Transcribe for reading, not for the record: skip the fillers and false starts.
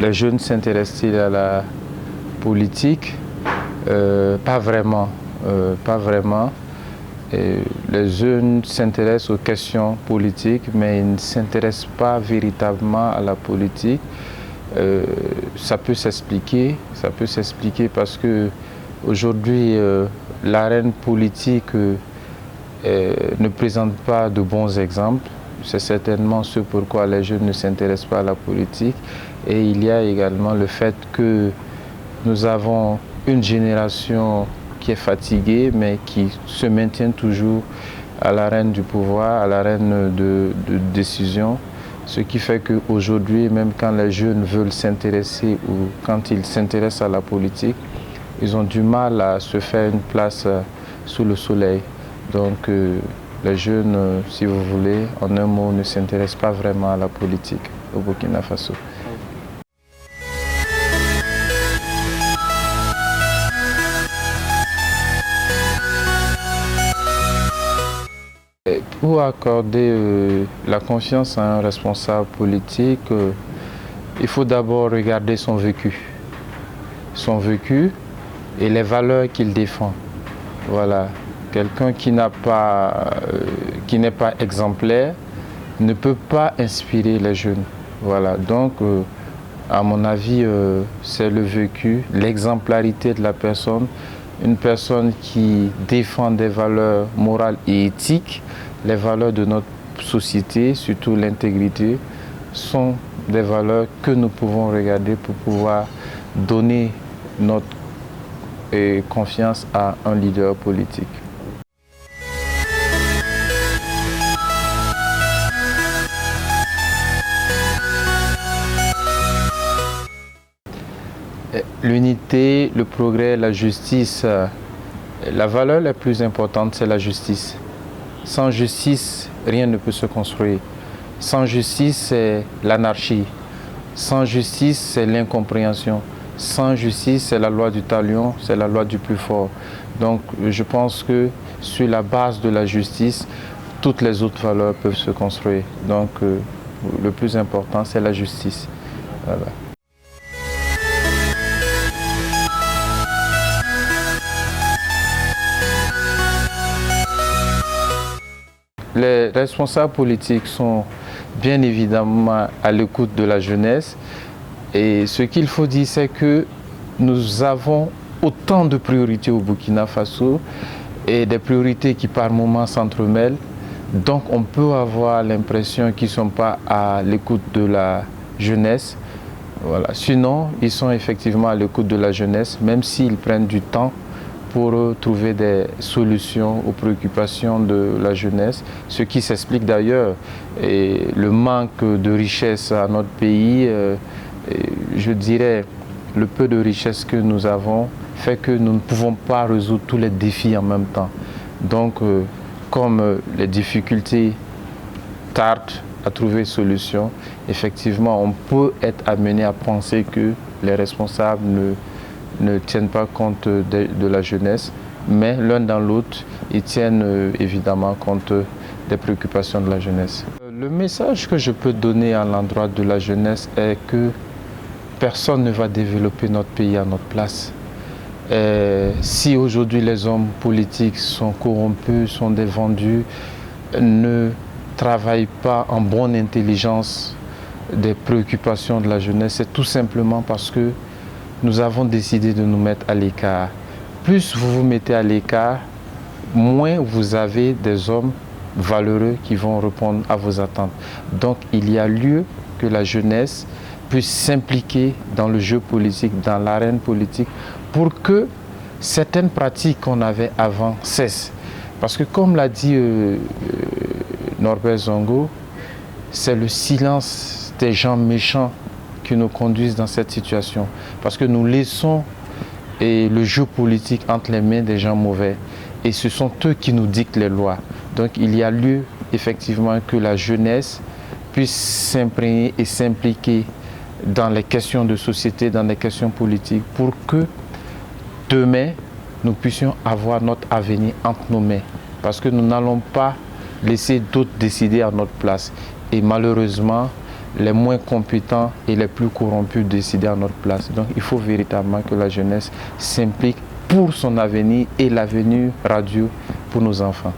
les jeunes s'intéressent-ils à la politique? Pas vraiment. Pas vraiment. Et les jeunes s'intéressent aux questions politiques, mais ils ne s'intéressent pas véritablement à la politique. Ça peut s'expliquer parce que aujourd'hui l'arène politique ne présente pas de bons exemples. C'est certainement ce pourquoi les jeunes ne s'intéressent pas à la politique. Et il y a également le fait que nous avons une génération qui est fatiguée, mais qui se maintient toujours à l'arène du pouvoir, à l'arène de décision. Ce qui fait qu'aujourd'hui, même quand les jeunes veulent s'intéresser ou quand ils s'intéressent à la politique, ils ont du mal à se faire une place sous le soleil. Donc les jeunes, si vous voulez, en un mot, ne s'intéressent pas vraiment à la politique au Burkina Faso. Pour accorder la confiance à un responsable politique, il faut d'abord regarder son vécu et les valeurs qu'il défend. Voilà, quelqu'un qui n'est pas exemplaire ne peut pas inspirer les jeunes. Voilà, donc à mon avis, c'est le vécu, l'exemplarité de la personne, une personne qui défend des valeurs morales et éthiques. Les valeurs de notre société, surtout l'intégrité, sont des valeurs que nous pouvons regarder pour pouvoir donner notre confiance à un leader politique. L'unité, le progrès, la justice, la valeur la plus importante, c'est la justice. Sans justice, rien ne peut se construire. Sans justice, c'est l'anarchie. Sans justice, c'est l'incompréhension. Sans justice, c'est la loi du talion, c'est la loi du plus fort. Donc, je pense que sur la base de la justice, toutes les autres valeurs peuvent se construire. Donc, le plus important, c'est la justice. Voilà. Les responsables politiques sont bien évidemment à l'écoute de la jeunesse. Et ce qu'il faut dire, c'est que nous avons autant de priorités au Burkina Faso et des priorités qui par moments s'entremêlent. Donc on peut avoir l'impression qu'ils ne sont pas à l'écoute de la jeunesse. Voilà. Sinon, ils sont effectivement à l'écoute de la jeunesse, même s'ils prennent du temps pour trouver des solutions aux préoccupations de la jeunesse, ce qui s'explique d'ailleurs le manque de richesse à notre pays. Je dirais, le peu de richesse que nous avons fait que nous ne pouvons pas résoudre tous les défis en même temps. Donc, comme les difficultés tardent à trouver solution, effectivement, on peut être amené à penser que les responsables ne tiennent pas compte de la jeunesse, mais l'un dans l'autre, ils tiennent évidemment compte des préoccupations de la jeunesse. Le message que je peux donner à l'endroit de la jeunesse est que personne ne va développer notre pays à notre place. Si aujourd'hui les hommes politiques sont corrompus, sont des vendus, ne travaillent pas en bonne intelligence des préoccupations de la jeunesse, c'est tout simplement parce que nous avons décidé de nous mettre à l'écart. Plus vous vous mettez à l'écart, moins vous avez des hommes valeureux qui vont répondre à vos attentes. Donc il y a lieu que la jeunesse puisse s'impliquer dans le jeu politique, dans l'arène politique, pour que certaines pratiques qu'on avait avant cessent. Parce que comme l'a dit Norbert Zongo, c'est le silence des gens méchants qui nous conduisent dans cette situation. Parce que nous laissons le jeu politique entre les mains des gens mauvais. Et ce sont eux qui nous dictent les lois. Donc il y a lieu effectivement que la jeunesse puisse s'imprégner et s'impliquer dans les questions de société, dans les questions politiques, pour que demain, nous puissions avoir notre avenir entre nos mains. Parce que nous n'allons pas laisser d'autres décider à notre place. Et malheureusement, les moins compétents et les plus corrompus décider à notre place. Donc il faut véritablement que la jeunesse s'implique pour son avenir et l'avenir radieux pour nos enfants.